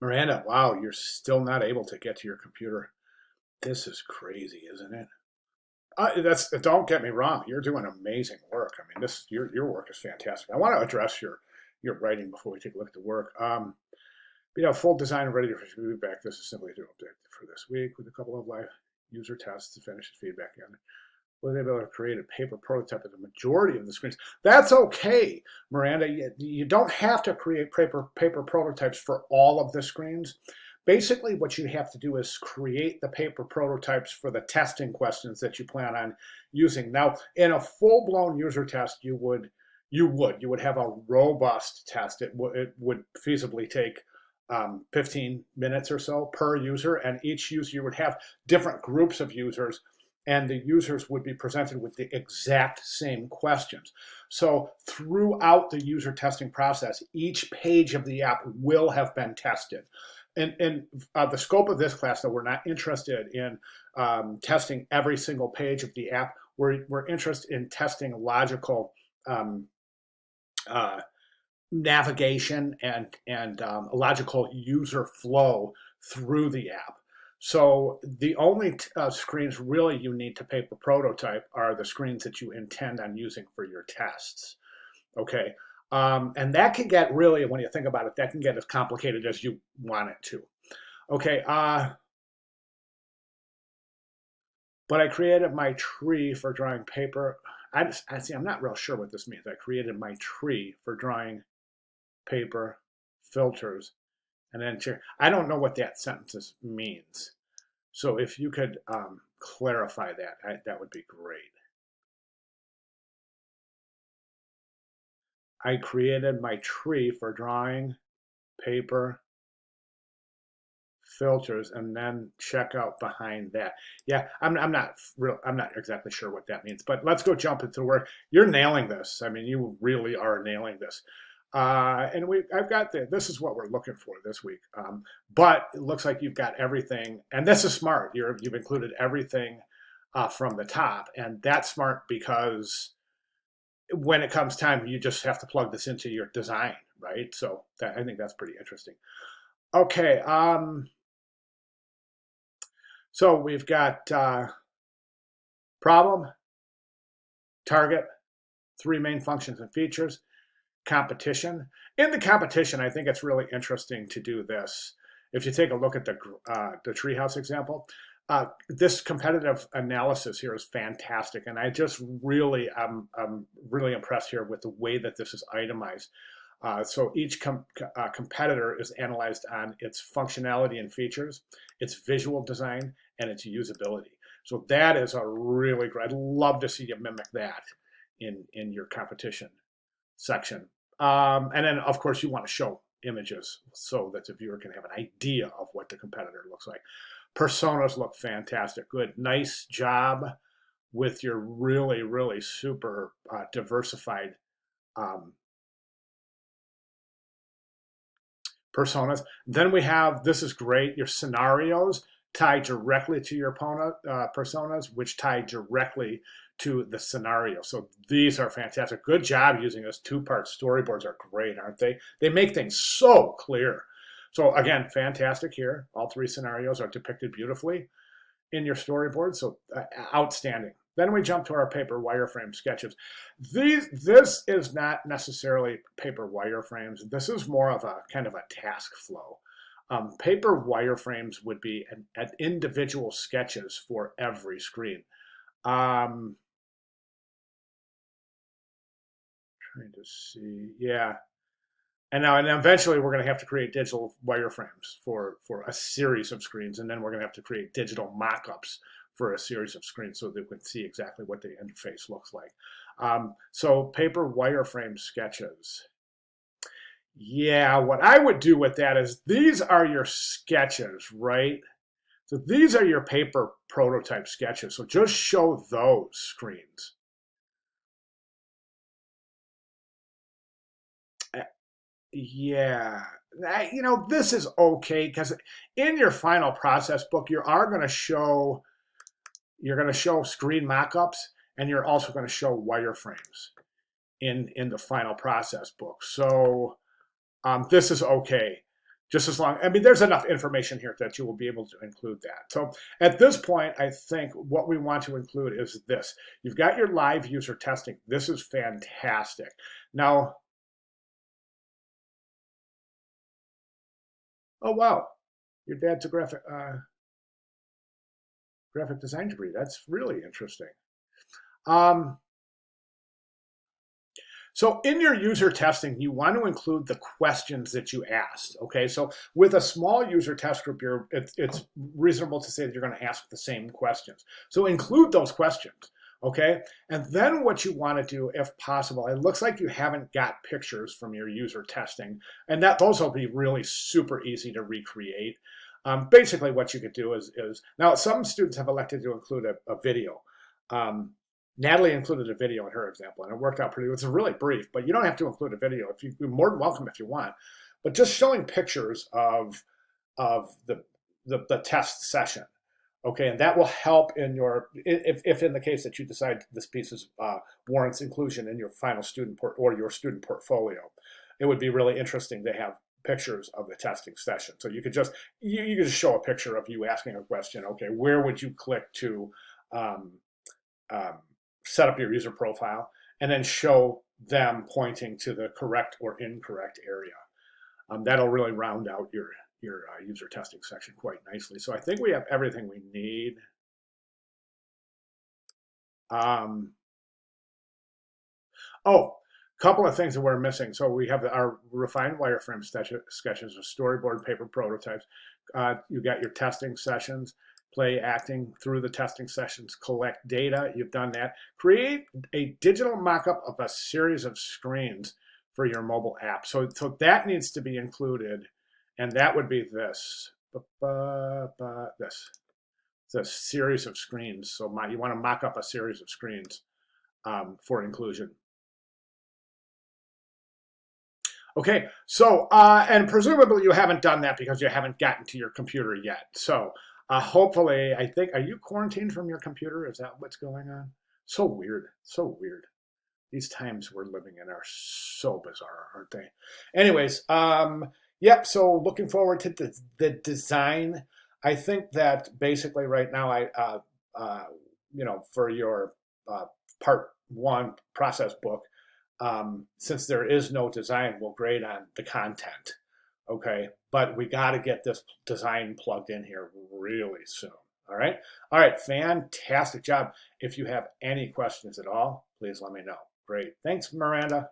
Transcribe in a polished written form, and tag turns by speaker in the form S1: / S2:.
S1: Miranda, wow, you're still not able to get to your computer. This is crazy, isn't it? That's don't get me wrong. You're doing amazing work. I mean, this your work is fantastic. I want to address your writing before we take a look at the work. Full design and ready for feedback. This is simply to update for this week with a couple of live user tests to finish the feedback in. Was able to create a paper prototype of the majority of the screens. That's okay, Miranda. You don't have to create paper prototypes for all of the screens. Basically, what you have to do is create the paper prototypes for the testing questions that you plan on using. Now, in a full-blown user test, you would have a robust test. It would feasibly take 15 minutes or so per user, and each user you would have different groups of users, and the users would be presented with the exact same questions. So throughout the user testing process, each page of the app will have been tested. And the scope of this class, though, we're not interested in testing every single page of the app. We're interested in testing logical um, uh, navigation and logical user flow through the app. So the only screens really you need to paper prototype are the screens that you intend on using for your tests. Okay. And that can get really, when you think about it, that can get as complicated as you want it to. Okay. But I created my tree for drawing paper. I see, I'm not real sure what this means. I created my tree for drawing paper filters and then I don't know what that sentence means. So if you could clarify that, that would be great. I created my tree for drawing paper filters and then check out behind that. Yeah, I'm not exactly sure what that means, but let's go jump into the work. You're nailing this. I mean, you really are nailing this. I've got this is what we're looking for this week. But it looks like you've got everything, and this is smart. You've included everything from the top, and that's smart because when it comes time, you just have to plug this into your design, right? So I think that's pretty interesting. Okay, so we've got problem, target, three main functions and features, competition. In the competition, I think it's really interesting to do this. If you take a look at the treehouse example, this competitive analysis here is fantastic, and I just really I'm really impressed here with the way that this is itemized. So each competitor is analyzed on its functionality and features, its visual design, and its usability. So that is a really great. I'd love to see you mimic that in your competition section. And then, of course, you want to show images so that the viewer can have an idea of what the competitor looks like. Personas look fantastic. Good. Nice job with your really, really super diversified um, personas. Then we have, this is great, your scenarios tie directly to your personas, which tie directly to the scenario. So these are fantastic. Good job using this. Two-part storyboards are great, aren't they? They make things so clear. So again, fantastic here. All three scenarios are depicted beautifully in your storyboard. So outstanding. Then we jump to our paper wireframe sketches. This is not necessarily paper wireframes. This is more of a kind of a task flow. Paper wireframes would be an individual sketches for every screen. Trying to see, yeah. And eventually we're going to have to create digital wireframes for a series of screens, and then we're going to have to create digital mock-ups for a series of screens so that we can see exactly what the interface looks like. So paper wireframe sketches. Yeah, what I would do with that is these are your sketches, right? So these are your paper prototype sketches. So just show those screens. Yeah, this is okay because in your final process book, you're going to show screen mockups, and you're also going to show wireframes in the final process book. So this is okay. Just as long, I mean, there's enough information here that you will be able to include that. So at this point, I think what we want to include is this. You've got your live user testing. This is fantastic. Now, oh, wow, your dad's a graphic design degree. That's really interesting. Um, So in your user testing, you want to include the questions that you asked. Okay, so with a small user test group, it's reasonable to say that you're going to ask the same questions. So include those questions. Okay, and then what you want to do, if possible, it looks like you haven't got pictures from your user testing, and that those will be really super easy to recreate. Basically, what you could do is now some students have elected to include a video. Um, Natalie included a video in her example, and it worked out pretty. It's really brief, but you don't have to include a video. If you're more than welcome if you want, but just showing pictures of the test session, okay, and that will help in your if in the case that you decide this piece is warrants inclusion in your final student or your student portfolio, it would be really interesting to have pictures of the testing session. So you could just you could just show a picture of you asking a question. Okay, where would you click to um, um, set up your user profile, and then show them pointing to the correct or incorrect area. That'll really round out your user testing section quite nicely. So I think we have everything we need. Oh, a couple of things that we're missing. So we have our refined wireframe sketches, storyboard paper prototypes. You got your testing sessions, play acting through the testing sessions, collect data. You've done that. Create a digital mock-up of a series of screens for your mobile app. So that needs to be included, and that would be this. This. It's a series of screens. So you want to mock up a series of screens for inclusion. Okay, so, and presumably you haven't done that because you haven't gotten to your computer yet. So hopefully, I think, are you quarantined from your computer? Is that what's going on? So weird, so weird. These times we're living in are so bizarre, aren't they? Anyways, yep, so looking forward to the design. I think that basically right now, for your part one process book, since there is no design, we'll grade on the content. Okay, but we got to get this design plugged in here really soon. All right, fantastic job. If you have any questions at all, please let me know. Great. Thanks, Miranda.